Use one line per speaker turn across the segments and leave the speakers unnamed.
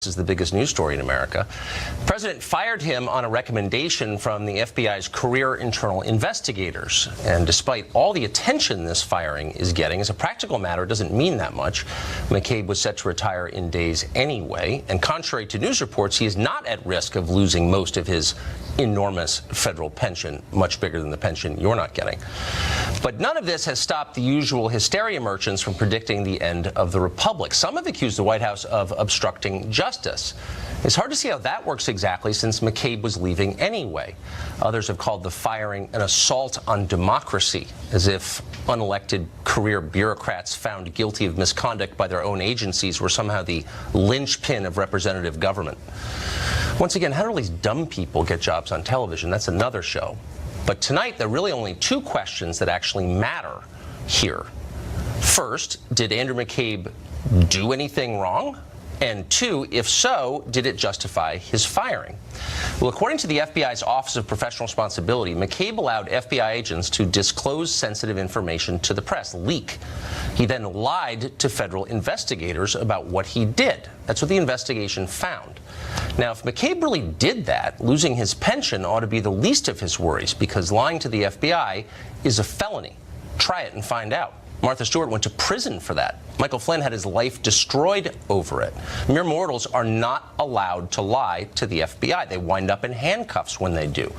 This is the biggest news story in America. The president fired him on a recommendation from the FBI's career internal investigators. And despite all the attention this firing is getting, as a practical matter, it doesn't mean that much. McCabe was set to retire in days anyway. And contrary to news reports, he is not at risk of losing most of his enormous federal pension, much bigger than the pension you're not getting. But none of this has stopped the usual hysteria merchants from predicting the end of the republic. Some have accused the White House of obstructing justice. It's hard to see how that works exactly, since McCabe was leaving anyway. Others have called the firing an assault on democracy, as if unelected career bureaucrats found guilty of misconduct by their own agencies were somehow the linchpin of representative government. Once again, how do all these dumb people get jobs on television? That's another show. But tonight, there are really only two questions that actually matter here. First, did Andrew McCabe do anything wrong? And two, if so, did it justify his firing? Well, according to the FBI's Office of Professional Responsibility, McCabe allowed FBI agents to disclose sensitive information to the press, leak. He then lied to federal investigators about what he did. That's what the investigation found. Now, if McCabe really did that, losing his pension ought to be the least of his worries, because lying to the FBI is a felony. Try it and find out. Martha Stewart went to prison for that. Michael Flynn had his life destroyed over it. Mere mortals are not allowed to lie to the FBI. They wind up in handcuffs when they do.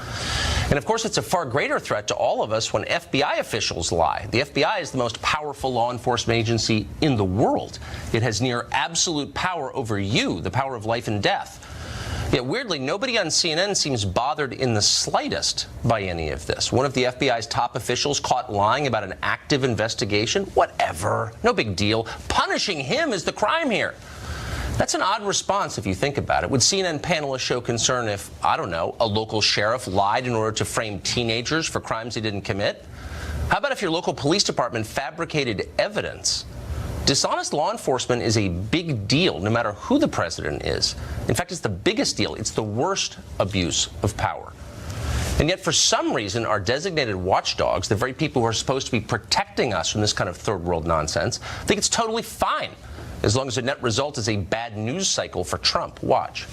And of course, it's a far greater threat to all of us when FBI officials lie. The FBI is the most powerful law enforcement agency in the world. It has near absolute power over you, the power of life and death. Yet weirdly, nobody on CNN seems bothered in the slightest by any of this. One of the FBI's top officials caught lying about an active investigation? Whatever. No big deal. Punishing him is the crime here. That's an odd response if you think about it. Would CNN panelists show concern if, I don't know, a local sheriff lied in order to frame teenagers for crimes they didn't commit? How about if your local police department fabricated evidence? Dishonest law enforcement is a big deal, no matter who the president is. In fact, it's the biggest deal. It's the worst abuse of power. And yet, for some reason, our designated watchdogs, the very people who are supposed to be protecting us from this kind of third world nonsense, think it's totally fine, as long as the net result is a bad news cycle for Trump. Watch.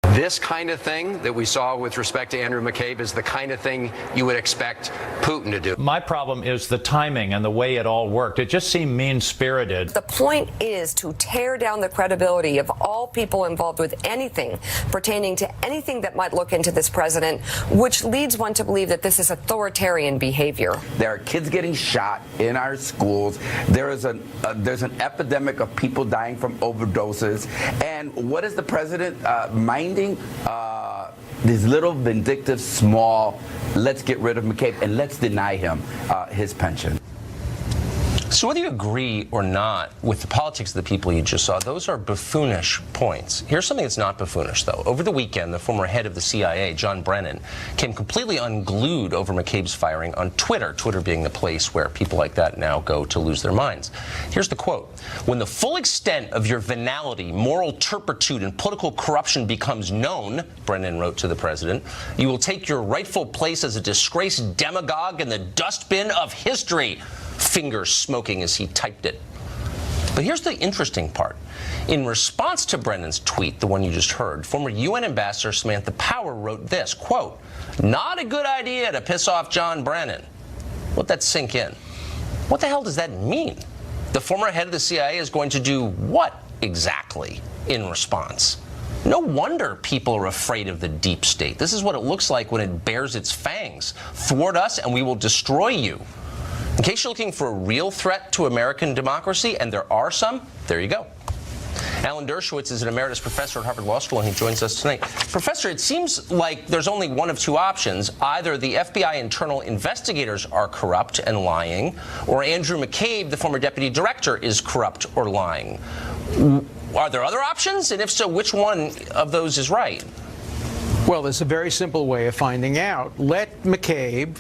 This kind of thing that we saw with respect to Andrew McCabe is the kind of thing you would expect Putin to do.
My problem is the timing and the way it all worked. It just seemed mean-spirited.
The point is to tear down the credibility of all people involved with anything pertaining to anything that might look into this president, which leads one to believe that this is authoritarian behavior.
There are kids getting shot in our schools. There's an epidemic of people dying from overdoses. And what is the president minding? This little vindictive, small, let's get rid of McCabe and let's deny him his pension.
So whether you agree or not with the politics of the people you just saw, those are buffoonish points. Here's something that's not buffoonish, though. Over the weekend, the former head of the CIA, John Brennan, came completely unglued over McCabe's firing on Twitter, Twitter being the place where people like that now go to lose their minds. Here's the quote. "When the full extent of your venality, moral turpitude, and political corruption becomes known," Brennan wrote to the president, "you will take your rightful place as a disgraced demagogue in the dustbin of history." Fingers smoking as he typed it. But here's the interesting part. In response to Brennan's tweet, the one you just heard, former UN Ambassador Samantha Power wrote this, quote, "Not a good idea to piss off John Brennan." Let that sink in. What the hell does that mean? The former head of the CIA is going to do what exactly in response? No wonder people are afraid of the deep state. This is what it looks like when it bares its fangs. Thwart us and we will destroy you. In case you're looking for a real threat to American democracy, and there are some, there you go. Alan Dershowitz is an emeritus professor at Harvard Law School, and he joins us tonight. Professor, it seems like there's only one of two options. Either the FBI internal investigators are corrupt and lying, or Andrew McCabe, the former deputy director, is corrupt or lying. Are there other options? And if so, which one of those is right?
Well, there's a very simple way of finding out. Let McCabe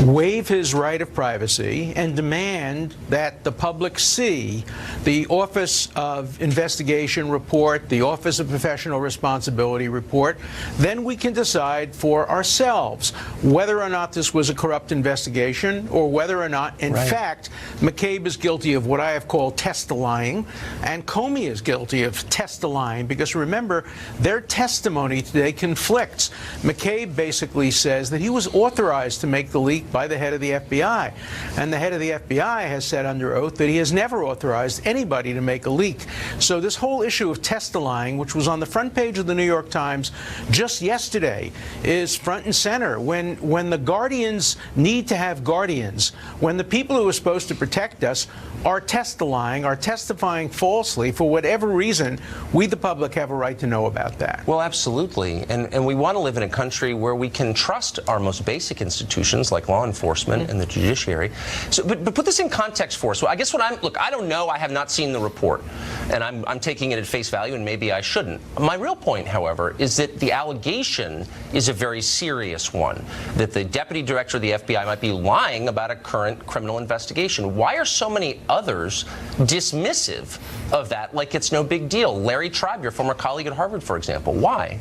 waive his right of privacy and demand that the public see the Office of Investigation report, the Office of Professional Responsibility report, then we can decide for ourselves whether or not this was a corrupt investigation or whether or not, in fact, McCabe is guilty of what I have called test-lying and Comey is guilty of test-lying, because remember, their testimony today conflicts. McCabe basically says that he was authorized to make the leak by the head of the FBI. And the head of the FBI has said under oath that he has never authorized anybody to make a leak. So this whole issue of test-lying, which was on the front page of the New York Times just yesterday, is front and center. When the guardians need to have guardians, when the people who are supposed to protect us are test-lying, are testifying falsely for whatever reason, we, the public, have a right to know about that.
Well, absolutely. And we want to live in a country where we can trust our most basic institutions like law enforcement and the judiciary. So, but put this in context for us. Well, I guess look, I don't know. I have not seen the report, and I'm taking it at face value, and maybe I shouldn't. My real point, however, is that the allegation is a very serious one, that the deputy director of the FBI might be lying about a current criminal investigation. Why are so many others dismissive of that, like it's no big deal? Larry Tribe, your former colleague at Harvard, for example. Why?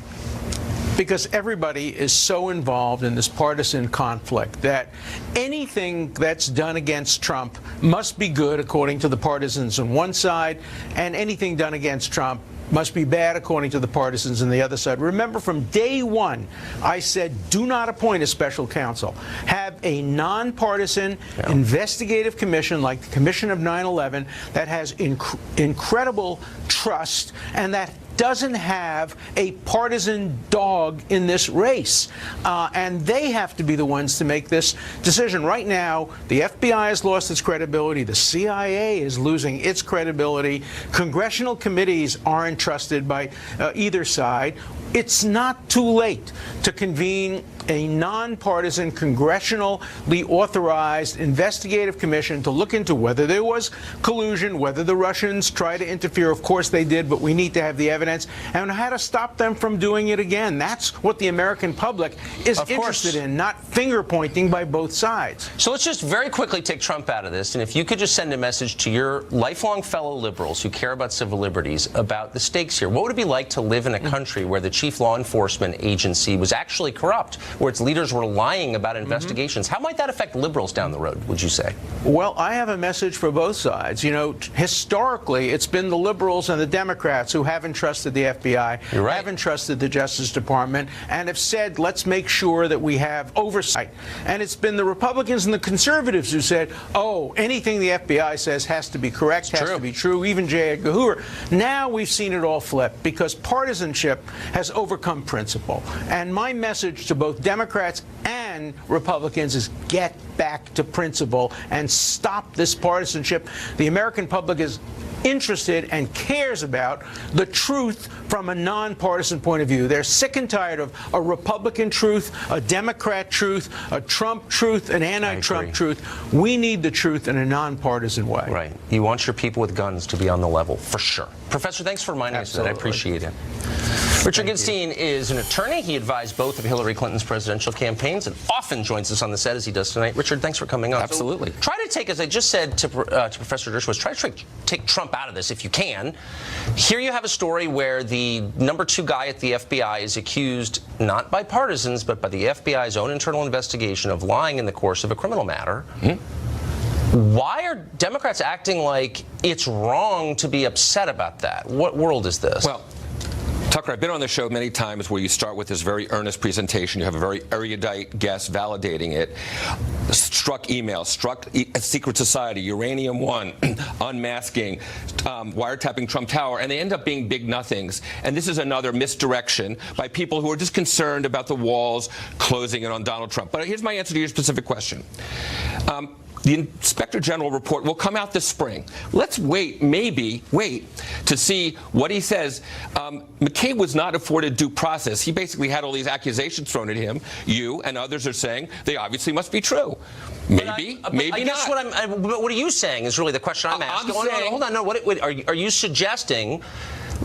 Because everybody is so involved in this partisan conflict that anything that's done against Trump must be good according to the partisans on one side, and anything done against Trump must be bad according to the partisans on the other side. Remember, from day one, I said, do not appoint a special counsel. Have a nonpartisan investigative commission like the Commission of 9/11 that has incredible trust and that doesn't have a partisan dog in this race. And they have to be the ones to make this decision. Right now, the FBI has lost its credibility. The CIA is losing its credibility. Congressional committees aren't trusted by either side. It's not too late to convene a nonpartisan, congressionally authorized investigative commission to look into whether there was collusion, whether the Russians tried to interfere. Of course they did, but we need to have the evidence, and how to stop them from doing it again. That's what the American public is interested in, not finger-pointing by both sides.
So let's just very quickly take Trump out of this, and if you could just send a message to your lifelong fellow liberals who care about civil liberties about the stakes here. What would it be like to live in a country where the chief law enforcement agency was actually corrupt, where its leaders were lying about investigations? How might that affect liberals down the road, would you say?
Well, I have a message for both sides. You know, historically, it's been the liberals and the Democrats who haven't trusted the FBI, haven't trusted the Justice Department, and have said, let's make sure that we have oversight. And it's been the Republicans and the conservatives who said, oh, anything the FBI says has to be correct, has to be true, even J. Edgar Hoover. Now we've seen it all flip because partisanship has overcome principle. And my message to both Democrats and Republicans is get back to principle and stop this partisanship. The American public is interested and cares about the truth from a nonpartisan point of view. They're sick and tired of a Republican truth, a Democrat truth, a Trump truth, an anti-Trump truth. We need the truth in a nonpartisan way.
Right. You want your people with guns to be on the level, for sure. Professor, thanks for reminding us of that. I appreciate it. Richard Goodstein is an attorney. He advised both of Hillary Clinton's presidential campaigns and often joins us on the set as he does tonight. Richard, thanks for coming on.
Absolutely.
So try to take, as I just said to Professor Dershowitz, try to take Trump out of this if you can. Here you have a story where the #2 guy at the FBI is accused, not by partisans, but by the FBI's own internal investigation, of lying in the course of a criminal matter. Why are Democrats acting like it's wrong to be upset about that? What world is this?
Well, Tucker, I've been on the show many times where you start with this very earnest presentation. You have a very erudite guest validating it. Struck emails, struck a secret society, Uranium One, unmasking, wiretapping Trump Tower, and they end up being big nothings. And this is another misdirection by people who are just concerned about the walls closing in on Donald Trump. But here's my answer to your specific question. The Inspector General report will come out this spring. Let's maybe wait to see what he says. McCabe was not afforded due process. He basically had all these accusations thrown at him. You and others are saying they obviously must be true. Maybe, maybe
I guess
not.
What are you saying is really the question I'm asking.
I'm saying,
hold on. No, are you suggesting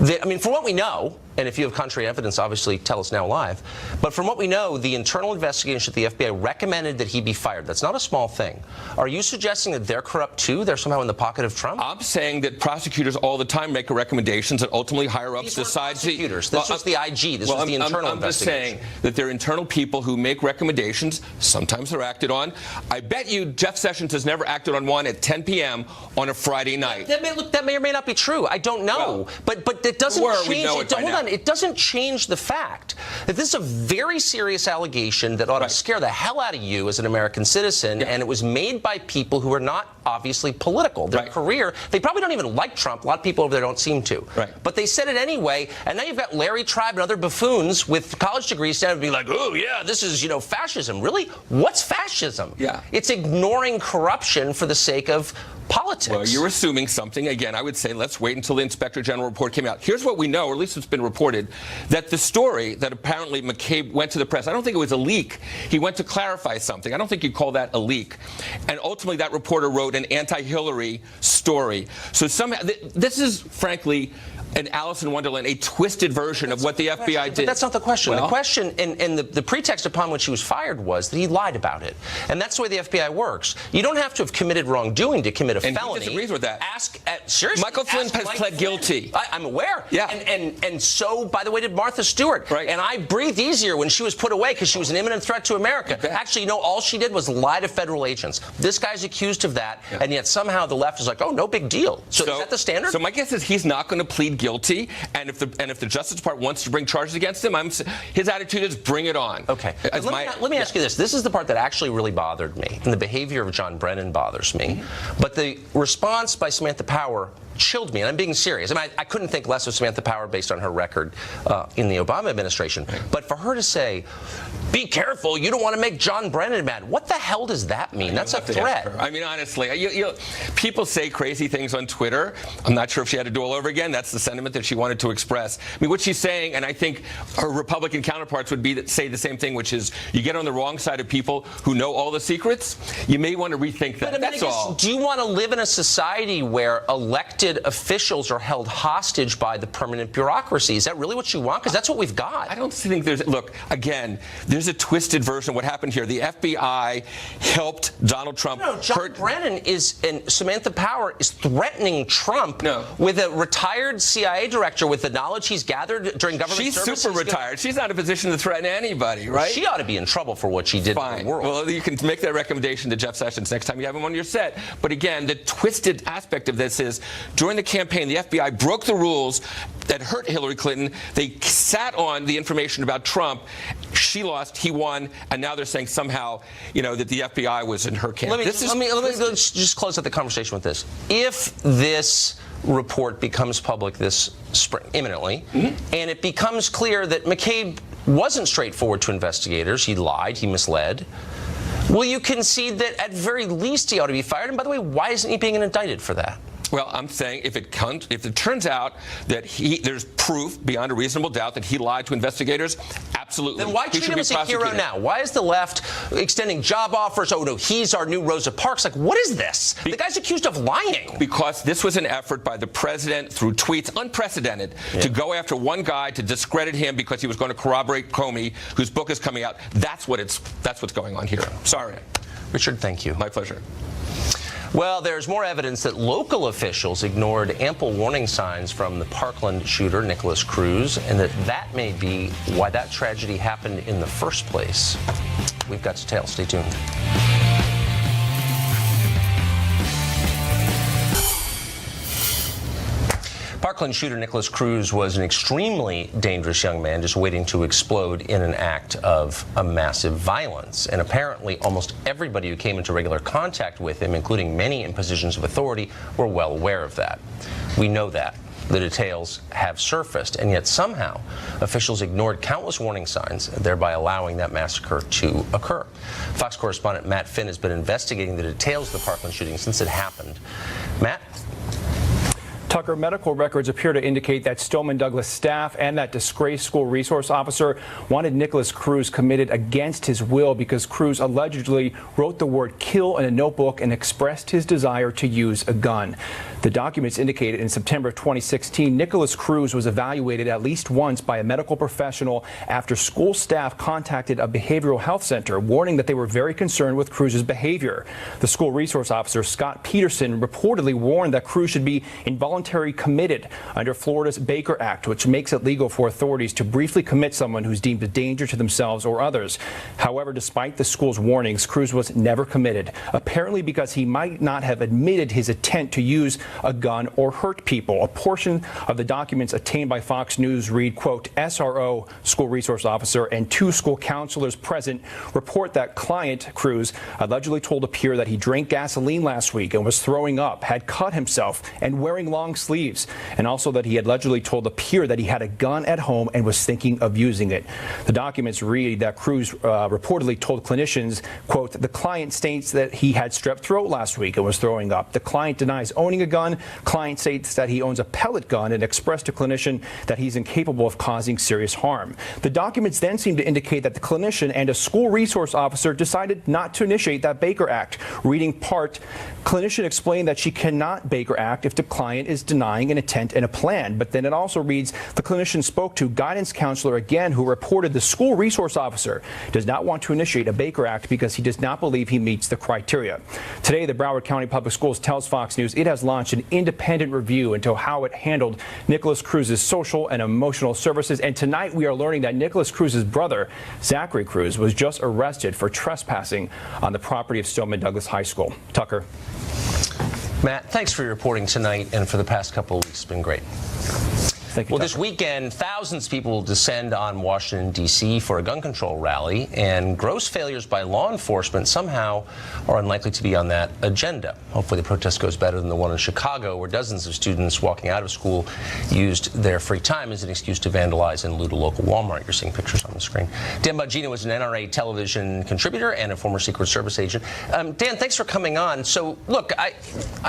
that, I mean, for what we know, And if you have contrary evidence, obviously tell us now live. But from what we know, the internal investigation at the FBI recommended that he be fired. That's not a small thing. Are you suggesting that they're corrupt too? They're somehow in the pocket of Trump?
I'm saying that prosecutors all the time make recommendations that ultimately higher ups decide to.
Prosecutors. This was the IG. This was the internal
I'm just
investigation.
saying that they're internal people who make recommendations. Sometimes they're acted on. I bet you Jeff Sessions has never acted on one at 10 p.m. on a Friday night.
That may or may not be true. I don't know.
Well,
but it doesn't change.
Hold on.
It doesn't change the fact that this is a very serious allegation that ought to scare the hell out of you as an American citizen, and it was made by people who are not obviously political. Their career, they probably don't even like Trump. A lot of people over there don't seem to. But they said it anyway, and now you've got Larry Tribe and other buffoons with college degrees standing and being like, oh, yeah, this is, fascism. Really? What's fascism?
Yeah.
It's ignoring corruption for the sake of politics.
Well, you're assuming something. Again, I would say let's wait until the Inspector General report came out. Here's what we know, or at least it's been reported, that the story that apparently McCabe went to the press, I don't think it was a leak. He went to clarify something. I don't think you'd call that a leak. And ultimately, that reporter wrote an anti-Hillary story. So somehow, this is, frankly, an Alice in Wonderland, a twisted version of what the FBI did.
But that's not the question.
Well,
the question, and the pretext upon which he was fired was that he lied about it. And that's the way the FBI works. You don't have to have committed wrongdoing to commit a felony.
He disagrees with that.
Seriously?
Michael Flynn has pled guilty.
I'm aware.
Yeah.
And so, by the way, did Martha Stewart.
Right.
And I breathed easier when she was put away because she was an imminent threat to America. Actually, all she did was lie to federal agents. This guy's accused of that, and yet somehow the left is like, oh, no big deal. So is that the standard?
So my guess is he's not going to plead guilty, and if the Justice Department wants to bring charges against him, his attitude is bring it on.
Okay. Let me ask you this. This is the part that actually really bothered me, and the behavior of John Brennan bothers me. But the response by Samantha Power chilled me, and I'm being serious. I couldn't think less of Samantha Power based on her record in the Obama administration. But for her to say, be careful, you don't want to make John Brennan mad. What the hell does that mean? That's a threat.
I mean, honestly, people say crazy things on Twitter. I'm not sure if she had to do all over again. That's the sentiment that she wanted to express. I mean, what she's saying, and I think her Republican counterparts would say the same thing, which is you get on the wrong side of people who know all the secrets, you may want to rethink that. That's all.
Do you want to live in a society where elected officials are held hostage by the permanent bureaucracy? Is that really what you want? Because that's what we've got.
I don't think look, again, there's a twisted version of what happened here. The FBI helped Donald Trump.
No, John Brennan and Samantha Power is threatening Trump with a retired CIA director with the knowledge he's gathered during government service.
She's super retired. She's not in a position to threaten anybody, right?
She ought to be in trouble for what she did to the world.
Well, you can make that recommendation to Jeff Sessions next time you have him on your set. But again, the twisted aspect of this is during the campaign, the FBI broke the rules that hurt Hillary Clinton. They sat on the information about Trump. She lost, he won, and now they're saying somehow, that the FBI was in her camp.
Let me just close out the conversation with this. If this report becomes public this spring, imminently, and it becomes clear that McCabe wasn't straightforward to investigators, he lied, he misled, will you concede that at very least he ought to be fired? And by the way, why isn't he being indicted for that?
Well, I'm saying if it turns out that there's proof beyond a reasonable doubt that he lied to investigators, absolutely.
Then why treat him as a hero now? Why is the left extending job offers? Oh, no, he's our new Rosa Parks. Like, what is this? The guy's accused of lying.
Because this was an effort by the president through tweets, unprecedented, to go after one guy to discredit him because he was going to corroborate Comey, whose book is coming out. That's what's going on here. Sorry.
Richard, thank you.
My pleasure.
Well, there's more evidence that local officials ignored ample warning signs from the Parkland shooter, Nicholas Cruz, and that may be why that tragedy happened in the first place. We've got details. Stay tuned. Parkland shooter Nicholas Cruz was an extremely dangerous young man just waiting to explode in an act of a massive violence. And apparently almost everybody who came into regular contact with him, including many in positions of authority, were well aware of that. We know that. The details have surfaced, and yet somehow officials ignored countless warning signs, thereby allowing that massacre to occur. Fox correspondent Matt Finn has been investigating the details of the Parkland shooting since it happened. Matt?
Tucker, medical records appear to indicate that Stoneman Douglas staff and that disgraced school resource officer wanted Nicholas Cruz committed against his will because Cruz allegedly wrote the word kill in a notebook and expressed his desire to use a gun. The documents indicated in September 2016, Nicholas Cruz was evaluated at least once by a medical professional after school staff contacted a behavioral health center, warning that they were very concerned with Cruz's behavior. The school resource officer, Scott Peterson, reportedly warned that Cruz should be involuntarily committed under Florida's Baker Act, which makes it legal for authorities to briefly commit someone who's deemed a danger to themselves or others. However, despite the school's warnings, Cruz was never committed, apparently because he might not have admitted his intent to use a gun or hurt people. A portion of the documents obtained by Fox News read, quote, SRO, school resource officer, and 2 school counselors present report that client Cruz allegedly told a peer that he drank gasoline last week and was throwing up, had cut himself, and wearing long sleeves, and also that he had allegedly told a peer that he had a gun at home and was thinking of using it. The documents read that Cruz reportedly told clinicians, quote, the client states that he had strep throat last week and was throwing up. The client denies owning a gun. Client states that he owns a pellet gun and expressed to clinician that he's incapable of causing serious harm. The documents then seem to indicate that the clinician and a school resource officer decided not to initiate that Baker Act. Reading part, clinician explained that she cannot Baker Act if the client is denying an intent and a plan. But then it also reads the clinician spoke to guidance counselor again, who reported the school resource officer does not want to initiate a Baker Act because he does not believe he meets the criteria. Today, the Broward County Public Schools tells Fox News it has launched an independent review into how it handled Nicholas Cruz's social and emotional services. And tonight we are learning that Nicholas Cruz's brother, Zachary Cruz, was just arrested for trespassing on the property of Stoneman Douglas High School. Tucker.
Matt, thanks for your reporting tonight and for the past couple of weeks. It's been great.
Thank you,
well,
Tucker.
this weekend, thousands of people will descend on Washington, D.C. for a gun control rally, and gross failures by law enforcement somehow are unlikely to be on that agenda. Hopefully the protest goes better than the one in Chicago, where dozens of students walking out of school used their free time as an excuse to vandalize and loot a local Walmart. You're seeing pictures on the screen. Dan Bongino was an NRA television contributor and a former Secret Service agent. Dan, thanks for coming on. So, look, I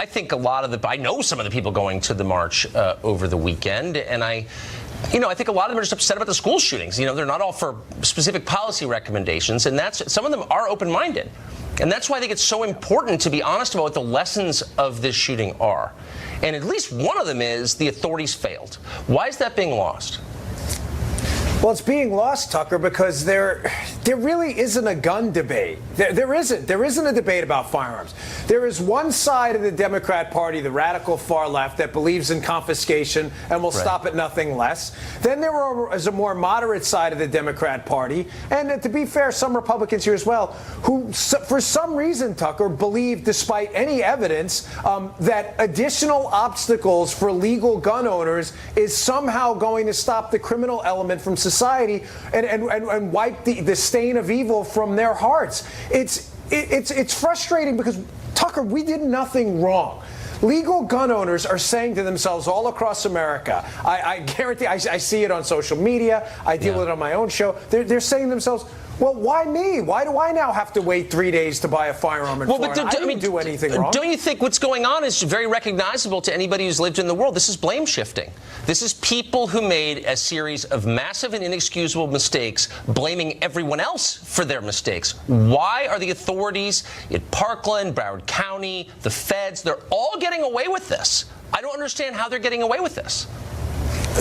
think I know some of the people going to the march over the weekend, and I think a lot of them are just upset about the school shootings. They're not all for specific policy recommendations, and some of them are open-minded. And that's why I think it's so important to be honest about what the lessons of this shooting are. And at least one of them is the authorities failed. Why is that being lost?
Well, it's being lost, Tucker, because there really isn't a gun debate. There isn't a debate about firearms. There is one side of the Democrat Party, the radical far left, that believes in confiscation and will stop at nothing less. Then there is a more moderate side of the Democrat Party, and to be fair, some Republicans here as well, who, for some reason, Tucker, believe, despite any evidence, that additional obstacles for legal gun owners is somehow going to stop the criminal element from society and wipe the stain of evil from their hearts. It's frustrating because, Tucker, we did nothing wrong. Legal gun owners are saying to themselves all across America, I guarantee, I see it on social media, I deal with it on my own show, they're saying to themselves, well, why me? Why do I now have to wait 3 days to buy a firearm in Florida? I didn't do anything wrong.
Don't you think what's going on is very recognizable to anybody who's lived in the world? This is blame shifting. This is people who made a series of massive and inexcusable mistakes, blaming everyone else for their mistakes. Why are the authorities in Parkland, Broward County, the feds, they're all getting away with this? I don't understand how they're getting away with this.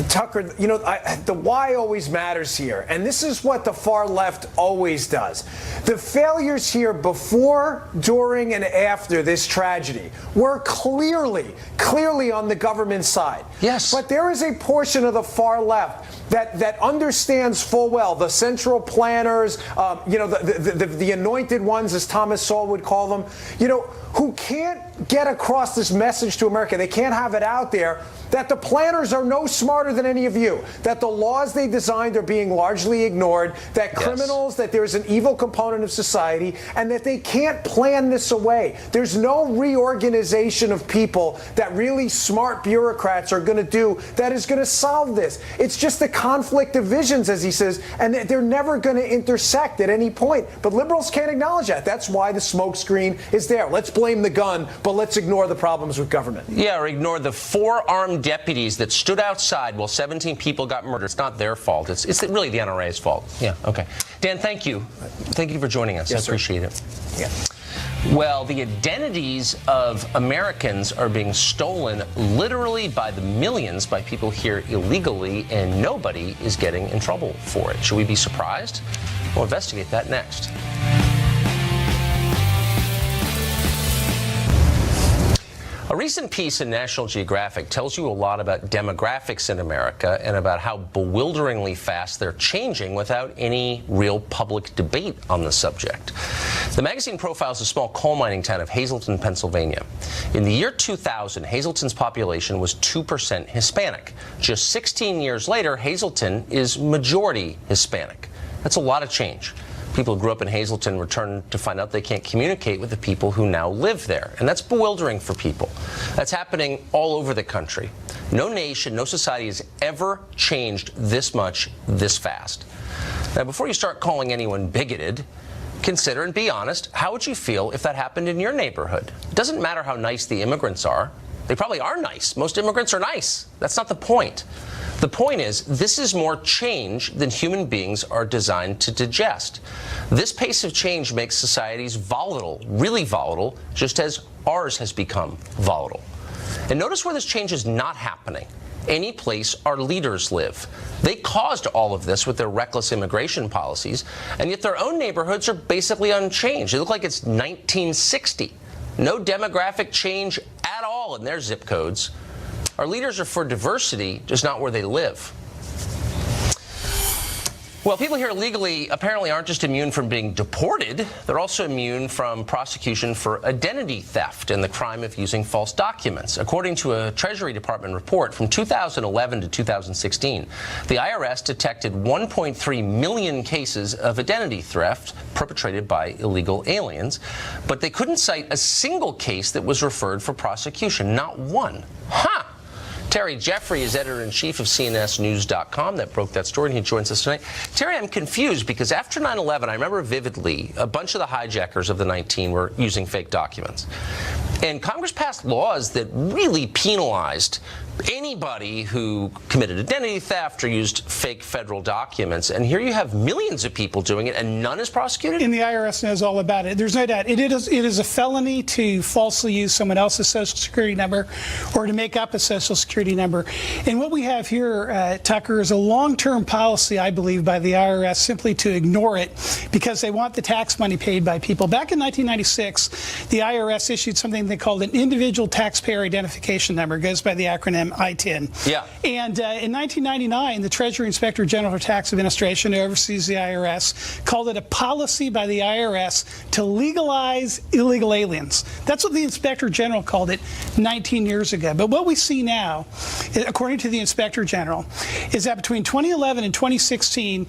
Tucker, the why always matters here, and this is what the far left always does. The failures here before, during, and after this tragedy were clearly on the government side.
Yes.
But there is a portion of the far left that understands full well, the central planners, the anointed ones, as Thomas Sowell would call them, who can't get across this message to America. They can't have it out there that the planners are no smarter than any of you, that the laws they designed are being largely ignored, that criminals, that there's an evil component of society, and that they can't plan this away. There's no reorganization of people that really smart bureaucrats are going to do that is going to solve this. It's just the conflict of visions, as he says, and they're never going to intersect at any point. But liberals can't acknowledge that. That's why the smokescreen is there. Let's blame the gun, but let's ignore the problems with government.
Yeah, or ignore the 4 armed deputies that stood outside while 17 people got murdered. It's not their fault. It's really the NRA's fault. Yeah, okay. Dan, thank you. Thank you for joining us.
Yes,
I appreciate it.
Yeah.
Well, the identities of Americans are being stolen literally by the millions by people here illegally, and nobody is getting in trouble for it. Should we be surprised? We'll investigate that next. A recent piece in National Geographic tells you a lot about demographics in America and about how bewilderingly fast they're changing without any real public debate on the subject. The magazine profiles the small coal mining town of Hazleton, Pennsylvania. In the year 2000, Hazleton's population was 2% Hispanic. Just 16 years later, Hazleton is majority Hispanic. That's a lot of change. People who grew up in Hazleton return to find out they can't communicate with the people who now live there. And that's bewildering for people. That's happening all over the country. No nation, no society has ever changed this much, this fast. Now, before you start calling anyone bigoted, consider and be honest, how would you feel if that happened in your neighborhood? It doesn't matter how nice the immigrants are. They probably are nice. Most immigrants are nice. That's not the point. The point is, this is more change than human beings are designed to digest. This pace of change makes societies volatile, really volatile, just as ours has become volatile. And notice where this change is not happening. Any place our leaders live. They caused all of this with their reckless immigration policies, and yet their own neighborhoods are basically unchanged. They look like it's 1960. No demographic change at all in their zip codes. Our leaders are for diversity, just not where they live. Well, people here legally apparently aren't just immune from being deported, they're also immune from prosecution for identity theft and the crime of using false documents. According to a Treasury Department report from 2011 to 2016, the IRS detected 1.3 million cases of identity theft perpetrated by illegal aliens, but they couldn't cite a single case that was referred for prosecution, not one. Huh! Terry Jeffrey is editor-in-chief of CNSnews.com that broke that story, and he joins us tonight. Terry, I'm confused because after 9/11, I remember vividly a bunch of the hijackers of the 19 were using fake documents. And Congress passed laws that really penalized anybody who committed identity theft or used fake federal documents. And here you have millions of people doing it, and none is prosecuted?
And the IRS knows all about it. There's no doubt. It is a felony to falsely use someone else's Social Security number or to make up a Social Security number. And what we have here, Tucker, is a long-term policy, I believe, by the IRS simply to ignore it because they want the tax money paid by people. Back in 1996, the IRS issued something they called an Individual Taxpayer Identification Number. It goes by the acronym ITIN.
Yeah.
And in 1999, the Treasury Inspector General for Tax Administration, who oversees the IRS, called it a policy by the IRS to legalize illegal aliens. That's what the Inspector General called it 19 years ago. But what we see now, according to the Inspector General, is that between 2011 and 2016,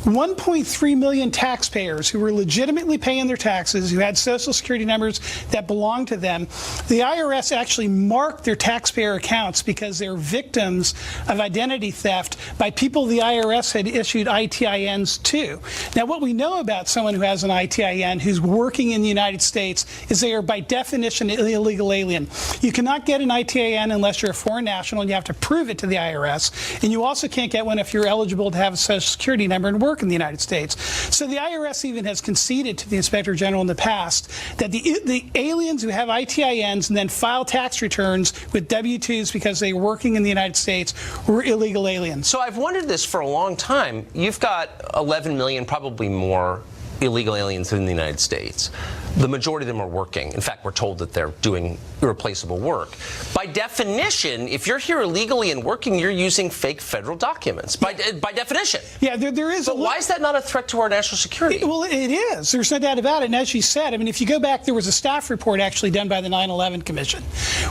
1.3 million taxpayers who were legitimately paying their taxes, who had Social Security numbers that belonged to them, the IRS actually marked their taxpayer accounts because they're victims of identity theft by people the IRS had issued ITINs to. Now, what we know about someone who has an ITIN who's working in the United States is they are by definition an illegal alien. You cannot get an ITIN unless you're a foreign national, and you have to prove it to the IRS. And you also can't get one if you're eligible to have a Social Security number and work in the United States. So the IRS even has conceded to the Inspector General in the past that the aliens who have ITINs and then file tax returns with W-2s because they were working in the United States were illegal aliens.
So I've wondered this for a long time. You've got 11 million, probably more, illegal aliens in the United States. The majority of them are working. In fact, we're told that they're doing irreplaceable work. By definition, if you're here illegally and working, you're using fake federal documents. By definition.
Yeah, there is.
But why is that not a threat to our national security?
Well, it is. There's no doubt about it. And as you said, I mean, if you go back, there was a staff report actually done by the 9/11 Commission,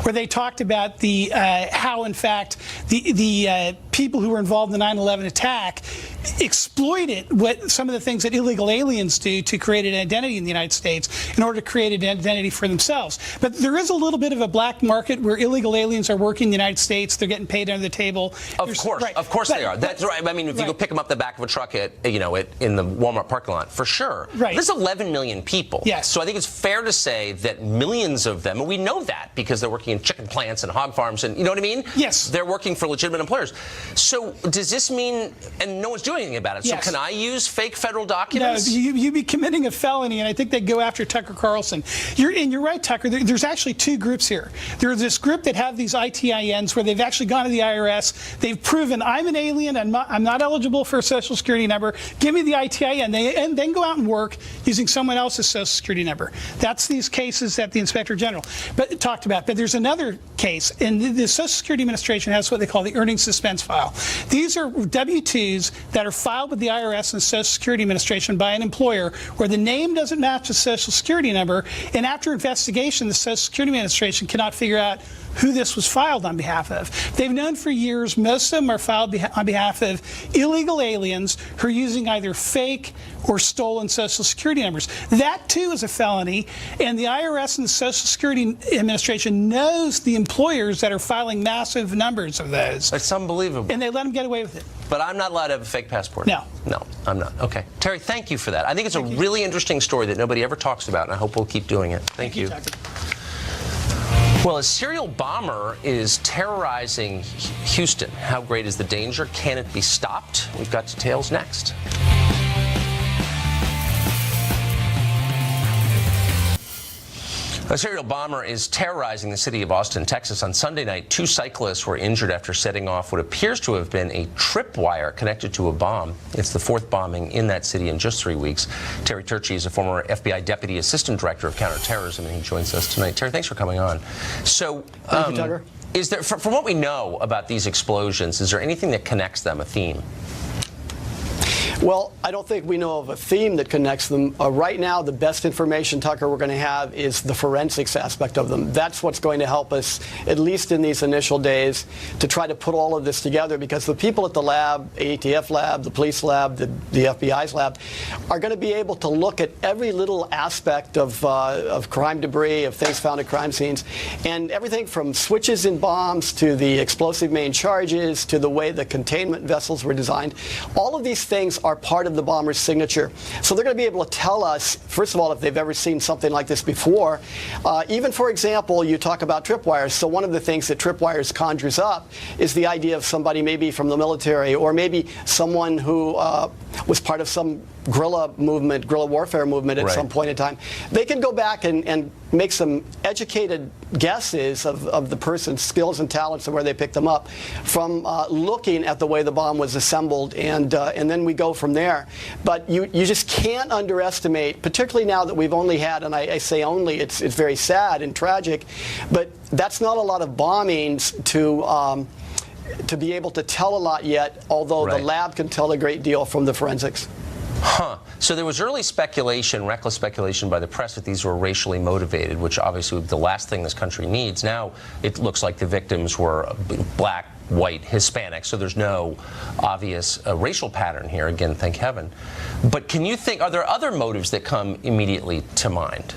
where they talked about the how, in fact, the people who were involved in the 9/11 attack exploited what some of the things that illegal aliens do to create an identity in the United States in order to create an identity for themselves. But there is a little bit of a black market where illegal aliens are working in the United States. They're getting paid under the table.
Of course they are. That's right. I mean, if you go pick them up the back of a truck in the Walmart parking lot, for sure.
Right.
There's 11 million people.
Yes.
So I think it's fair to say that millions of them, and we know that because they're working in chicken plants and hog farms, and you know what I mean?
Yes.
They're working for legitimate employers. So does this mean, and no one's doing anything about it,
Yes.
so can I use fake federal documents?
No, you'd be committing a felony, and I think they'd go after Tucker Carlson. You're right, Tucker. There's actually two groups here. There's this group that have these ITINs where they've actually gone to the IRS. They've proven I'm an alien. I'm not eligible for a Social Security number. Give me the ITIN. And then go out and work using someone else's Social Security number. That's these cases that the Inspector General talked about. But there's another case, and the Social Security Administration has what they call the earnings suspense file. These are W-2s that are filed with the IRS and Social Security Administration by an employer where the name doesn't match the Social Security number, and after investigation, the Social Security Administration cannot figure out who this was filed on behalf of. They've known for years most of them are filed on behalf of illegal aliens who are using either fake or stolen Social Security numbers. That, too, is a felony, and the IRS and the Social Security Administration knows the employers that are filing massive numbers of those.
It's unbelievable.
And they let them get away with it.
But I'm not allowed to have a fake passport.
No.
No, I'm not. Okay. Terry, thank you for that. I think it's a really interesting story that nobody ever talks about, and I hope we'll keep doing it. Thank you. Well, a serial bomber is terrorizing Houston. How great is the danger? Can it be stopped? We've got details next. A serial bomber is terrorizing the city of Austin, Texas. On Sunday night, 2 cyclists were injured after setting off what appears to have been a tripwire connected to a bomb. It's the 4th bombing in that city in just 3 weeks. Terry Turchi is a former FBI Deputy Assistant Director of Counterterrorism, and he joins us tonight. Terry, thanks for coming on. So,
thank you, Tucker.
Is there, from what we know about these explosions, is there anything that connects them, a theme?
Well, I don't think we know of a theme that connects them. Right now, the best information, Tucker, we're going to have is the forensics aspect of them. That's what's going to help us, at least in these initial days, to try to put all of this together, because the people at the lab, ATF lab, the police lab, the FBI's lab, are going to be able to look at every little aspect of crime debris, of things found at crime scenes, and everything from switches in bombs to the explosive main charges to the way the containment vessels were designed. All of these things are part of the bomber's signature. So they're going to be able to tell us, first of all, if they've ever seen something like this before. Even, for example, you talk about tripwires. So one of the things that tripwires conjures up is the idea of somebody maybe from the military, or maybe someone who was part of some guerrilla warfare movement at some point in time. They can go back and make some educated guesses of the person's skills and talents and where they picked them up from looking at the way the bomb was assembled, and then we go from there. But you just can't underestimate, particularly now that we've only had, and I say only, it's very sad and tragic, but that's not a lot of bombings to be able to tell a lot yet, although the lab can tell a great deal from the forensics.
Huh. So there was early speculation, reckless speculation by the press that these were racially motivated, which obviously would be the last thing this country needs. Now it looks like the victims were black, white, Hispanic, so there's no obvious racial pattern here. Again, thank heaven. But can you think, are there other motives that come immediately to mind?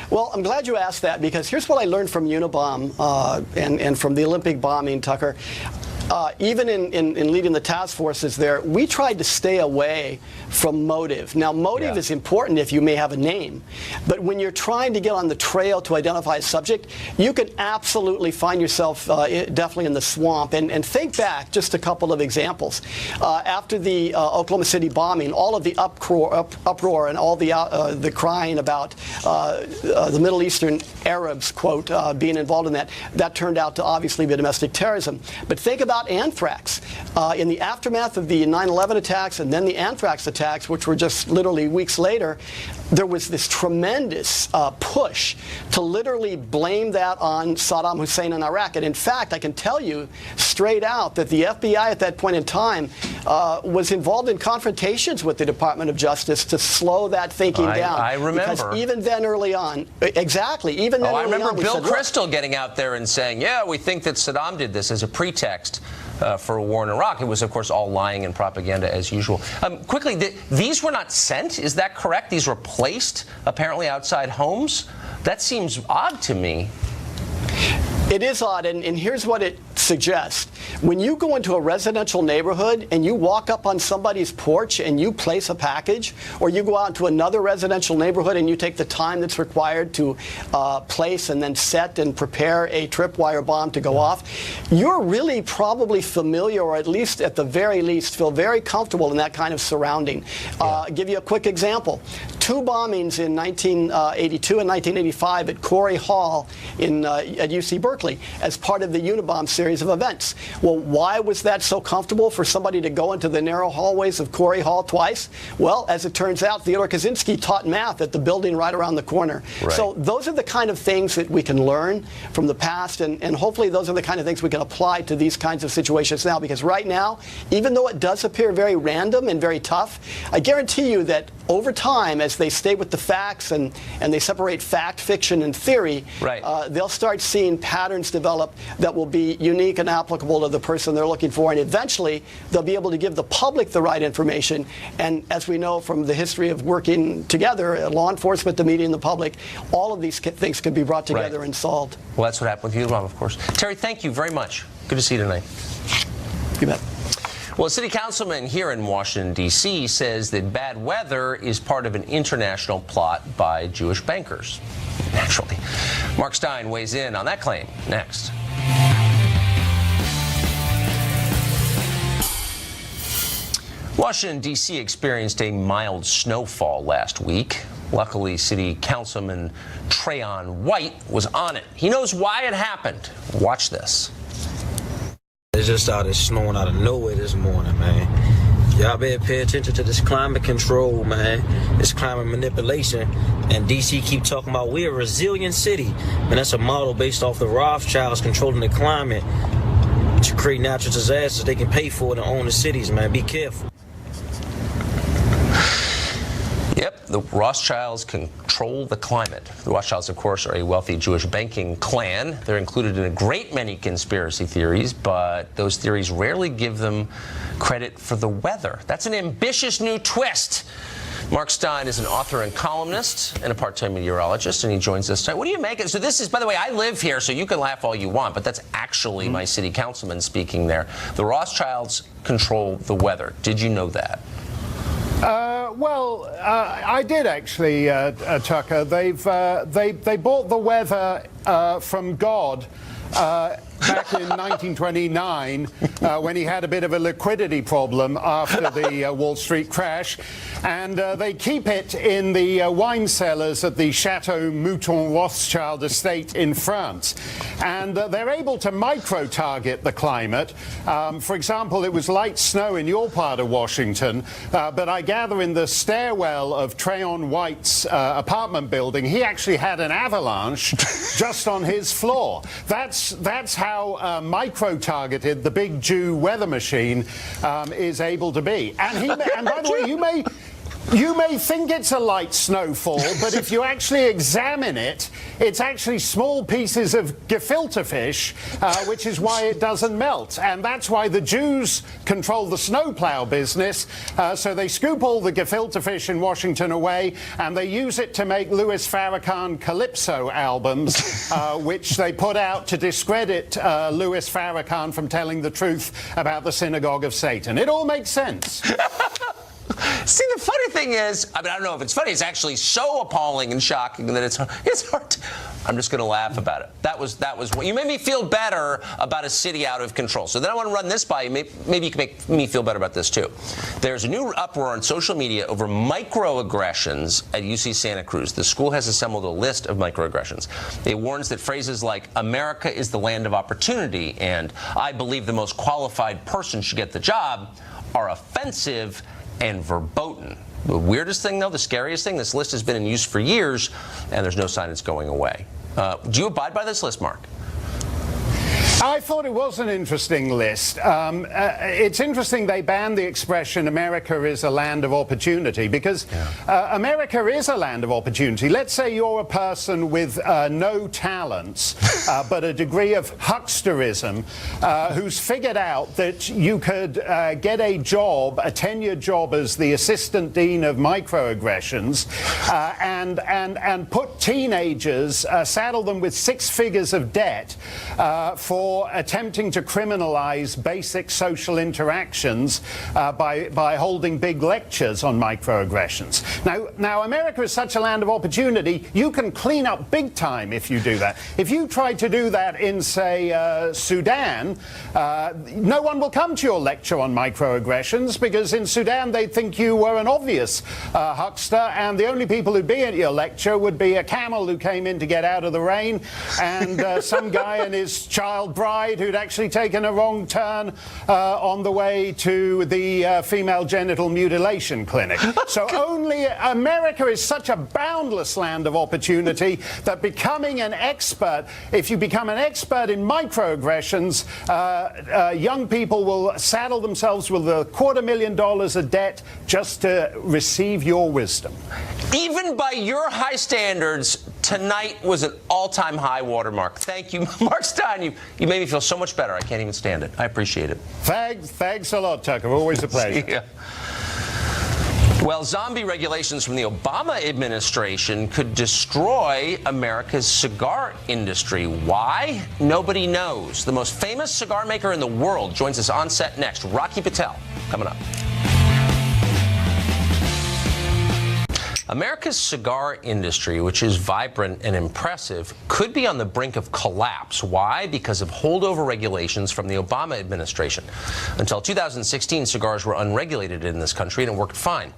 Well, I'm glad you asked that, because here's what I learned from Unabomb and from the Olympic bombing, Tucker. Even in leading the task forces there, we tried to stay away from motive. Now, motive is important if you may have a name, but when you're trying to get on the trail to identify a subject, you can absolutely find yourself definitely in the swamp. And think back, just a couple of examples. After the Oklahoma City bombing, all of the uproar and all the crying about the Middle Eastern Arabs, quote, being involved in that turned out to obviously be domestic terrorism. But think about anthrax. In the aftermath of the 9/11 attacks and then the anthrax attacks, which were just literally weeks later, there was this tremendous push to literally blame that on Saddam Hussein in Iraq. And in fact, I can tell you straight out that the FBI at that point in time was involved in confrontations with the Department of Justice to slow that thinking down.
I remember.
Because even then early on, exactly, even then
I
early
remember
on,
Bill Kristol getting out there and saying, yeah, we think that Saddam did this as a pretext. for a war in Iraq. It was, of course, all lying and propaganda as usual. Quickly, these were not sent. Is that correct? These were placed, apparently, outside homes? That seems odd to me.
It is odd, and here's what it suggests. When you go into a residential neighborhood and you walk up on somebody's porch and you place a package, or you go out into another residential neighborhood and you take the time that's required to place and then set and prepare a tripwire bomb to go off, you're really probably familiar, or at least at the very least feel very comfortable in that kind of surrounding. I'll give you a quick example. 2 bombings in 1982 and 1985 at Corey Hall at UC Berkeley as part of the Unabomb series of events. Well, why was that so comfortable for somebody to go into the narrow hallways of Corey Hall twice? Well, as it turns out, Theodore Kaczynski taught math at the building right around the corner. Right. So those are the kind of things that we can learn from the past, and hopefully those are the kind of things we can apply to these kinds of situations now, because right now, even though it does appear very random and very tough, I guarantee you that over time, as they stay with the facts and they separate fact, fiction, and theory, right, they'll start seeing patterns develop that will be unique and applicable to the person they're looking for, and eventually they'll be able to give the public the right information. And as we know from the history of working together, law enforcement, the media, and the public, all of these things can be brought together and solved.
Well, that's what happened with Unabomb, of course. Terry, thank you very much. Good to see you tonight.
You bet.
Well, a city councilman here in Washington, D.C. says that bad weather is part of an international plot by Jewish bankers. Naturally. Mark Stein weighs in on that claim next. Washington, D.C. experienced a mild snowfall last week. Luckily, City Councilman Trayon White was on it. He knows why it happened. Watch this.
It just started snowing out of nowhere this morning, man. Y'all better pay attention to this climate control, man. This climate manipulation. And DC keep talking about we're a resilient city. Man, that's a model based off the Rothschilds controlling the climate to create natural disasters they can pay for to own the cities, man. Be careful.
Yep, the Rothschilds control the climate. The Rothschilds, of course, are a wealthy Jewish banking clan. They're included in a great many conspiracy theories, but those theories rarely give them credit for the weather. That's an ambitious new twist. Mark Stein is an author and columnist and a part-time meteorologist, and he joins us tonight. What do you make of it? So this is, by the way, I live here, so you can laugh all you want, but that's actually my city councilman speaking there. The Rothschilds control the weather. Did you know that?
Well, I did actually, Tucker. They bought the weather from God back in 1929 when he had a bit of a liquidity problem after the Wall Street crash, and they keep it in the wine cellars at the Chateau Mouton Rothschild estate in France, and they're able to micro-target the climate. For example, it was light snow in your part of Washington, but I gather in the stairwell of Trayon White's apartment building, he actually had an avalanche just on his floor. That's how micro-targeted the big Jew weather machine is able to be. And by the way, you may think it's a light snowfall, but if you actually examine it, it's actually small pieces of gefilte fish, which is why it doesn't melt. And that's why the Jews control the snowplow business. So they scoop all the gefilte fish in Washington away, and they use it to make Louis Farrakhan Calypso albums, which they put out to discredit Louis Farrakhan from telling the truth about the Synagogue of Satan. It all makes sense.
See, the funny thing is, I don't know if it's funny, it's actually so appalling and shocking that it's hard to, I'm just going to laugh about it. That was what you made me feel better about a city out of control. So then I want to run this by you. Maybe you can make me feel better about this too. There's a new uproar on social media over microaggressions at UC Santa Cruz. The school has assembled a list of microaggressions. It warns that phrases like "America is the land of opportunity" and "I believe the most qualified person should get the job" are offensive and verboten. The weirdest thing, though, the scariest thing, this list has been in use for years, and there's no sign it's going away. Do you abide by this list, Mark?
I thought it was an interesting list. It's interesting they banned the expression America is a land of opportunity because America is a land of opportunity. Let's say you're a person with no talents but a degree of hucksterism who's figured out that you could get a job, a tenured job as the assistant dean of microaggressions and put teenagers, saddle them with 6 figures of debt for attempting to criminalize basic social interactions by holding big lectures on microaggressions. Now, America is such a land of opportunity, you can clean up big time if you do that. If you tried to do that in, say, Sudan, no one will come to your lecture on microaggressions because in Sudan they'd think you were an obvious huckster, and the only people who'd be at your lecture would be a camel who came in to get out of the rain and some guy and his child bride who'd actually taken a wrong turn on the way to the female genital mutilation clinic. So only America is such a boundless land of opportunity that becoming an expert, if you become an expert in microaggressions, young people will saddle themselves with $250,000 of debt just to receive your wisdom.
Even by your high standards, tonight was an all-time high watermark. Thank you, Mark Stein. You made me feel so much better. I can't even stand it. I appreciate it.
Thanks a lot, Tucker. Always a pleasure.
Yeah. Well, zombie regulations from the Obama administration could destroy America's cigar industry. Why? Nobody knows. The most famous cigar maker in the world joins us on set next. Rocky Patel, coming up. America's cigar industry, which is vibrant and impressive, could be on the brink of collapse. Why? Because of holdover regulations from the Obama administration. Until 2016, cigars were unregulated in this country and it worked fine.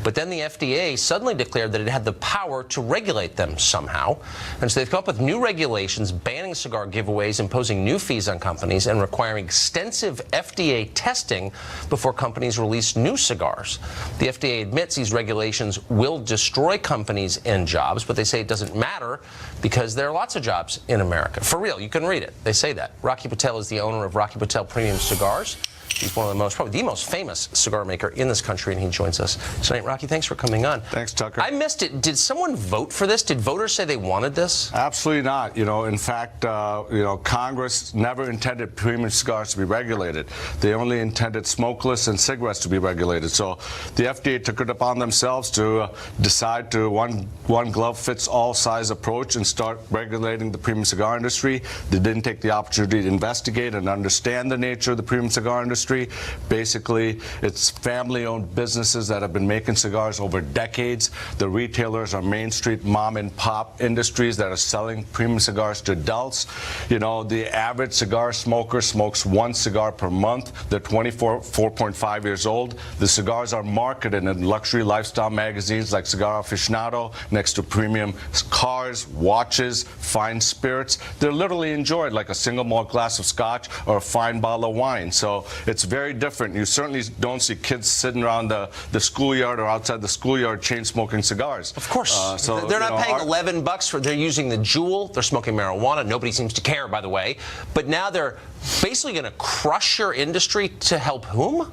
But then the FDA suddenly declared that it had the power to regulate them somehow. And so they've come up with new regulations banning cigar giveaways, imposing new fees on companies, and requiring extensive FDA testing before companies release new cigars. The FDA admits these regulations will destroy companies and jobs, but they say it doesn't matter because there are lots of jobs in America. For real, you can read it. They say that. Rocky Patel is the owner of Rocky Patel Premium Cigars. He's one of the most, probably the most famous cigar maker in this country, and he joins us tonight. Rocky, thanks for coming on.
Thanks, Tucker.
I missed it. Did someone vote for this? Did voters say they wanted this?
Absolutely not. In fact, Congress never intended premium cigars to be regulated. They only intended smokeless and cigarettes to be regulated. So the FDA took it upon themselves to decide to one glove fits all size approach and start regulating the premium cigar industry. They didn't take the opportunity to investigate and understand the nature of the premium cigar industry. Basically, it's family-owned businesses that have been making cigars over decades. The retailers are Main Street mom-and-pop industries that are selling premium cigars to adults. The average cigar smoker smokes 1 cigar per month. They're 4.5 years old. The cigars are marketed in luxury lifestyle magazines like Cigar Aficionado next to premium cars, watches, fine spirits. They're literally enjoyed like a single malt glass of scotch or a fine bottle of wine. So it's very different. You certainly don't see kids sitting around the schoolyard or outside the schoolyard chain smoking cigars.
Of course. So they're not paying $11 for, they're using the Juul, they're smoking marijuana. Nobody seems to care, by the way. But now they're basically going to crush your industry to help whom?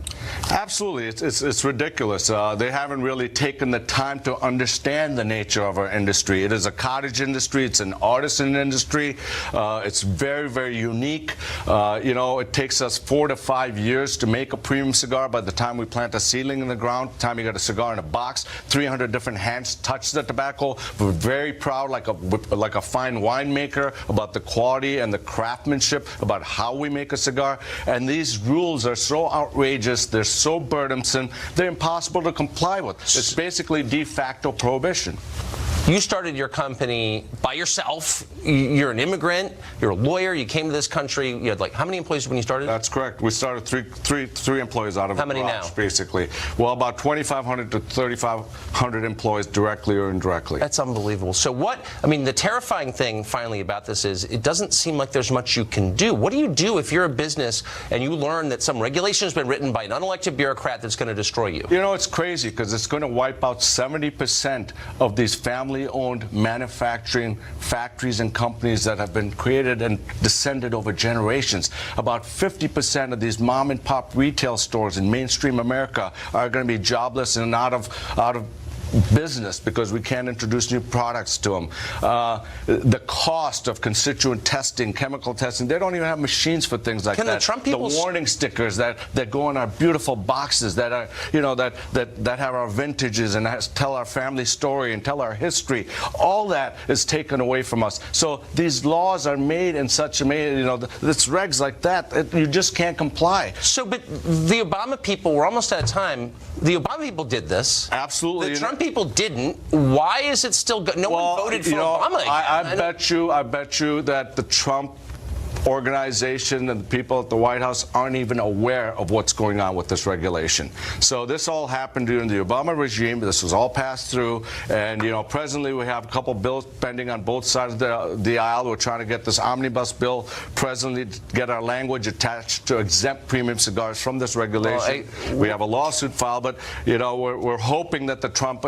Absolutely. It's ridiculous. They haven't really taken the time to understand the nature of our industry. It is a cottage industry. It's an artisan industry. It's very, very unique. It takes us 4 to 5 years to make a premium cigar. By the time we plant a seedling in the ground, the time you get a cigar in a box, 300 different hands touch the tobacco. We're very proud, like a fine winemaker, about the quality and the craftsmanship, about how we make a cigar. And these rules are so outrageous, they're so burdensome, they're impossible to comply with. It's basically de facto prohibition.
You started your company by yourself. You're an immigrant. You're a lawyer. You came to this country. You had how many employees when you started?
That's correct. We started three employees out of
How many
garage,
now?
Basically. Well, about 2,500 to 3,500 employees directly or indirectly.
That's unbelievable. So the terrifying thing finally about this is it doesn't seem like there's much you can do. What do you do if you're a business and you learn that some regulation has been written by an unelected bureaucrat that's going to destroy you?
It's crazy because it's going to wipe out 70% of these family family-owned manufacturing factories and companies that have been created and descended over generations. About 50% of these mom-and-pop retail stores in mainstream America are going to be jobless and out of business because we can't introduce new products to them. The cost of constituent testing, chemical testing, they don't even have machines for things like that.
The Trump people
the warning stickers that go in our beautiful boxes that are, that have our vintages and tell our family story and tell our history, all that is taken away from us. So these laws are made in such a way, it's regs like that, you just can't comply.
So, but the Obama people, we're almost out of time. The Obama people did this.
Absolutely.
The Trump people didn't. Why is it still good? No one voted for Obama again.
I bet you that the Trump organization and the people at the White House aren't even aware of what's going on with this regulation. So this all happened during the Obama regime. This was all passed through, and presently we have a couple bills pending on both sides of the aisle. We're trying to get this omnibus bill presently to get our language attached to exempt premium cigars from this regulation. We have a lawsuit filed, but we're hoping that the Trump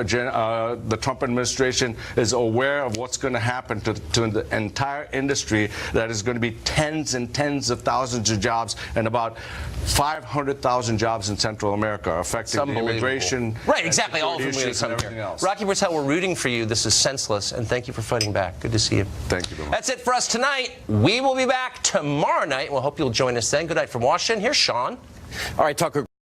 administration is aware of what's going to happen to the entire industry that is going to be tens and tens of thousands of jobs, and about 500,000 jobs in Central America are affecting the immigration.
Right, exactly. All of them really come
everything
here.
else.
Rocky Patel, we're rooting for you. This is senseless, and thank you for fighting back. Good to see you.
Thank you very much.
That's it for us tonight. We will be back tomorrow night. We'll hope you'll join us then. Good night from Washington. Here's Sean.
All right, Tucker.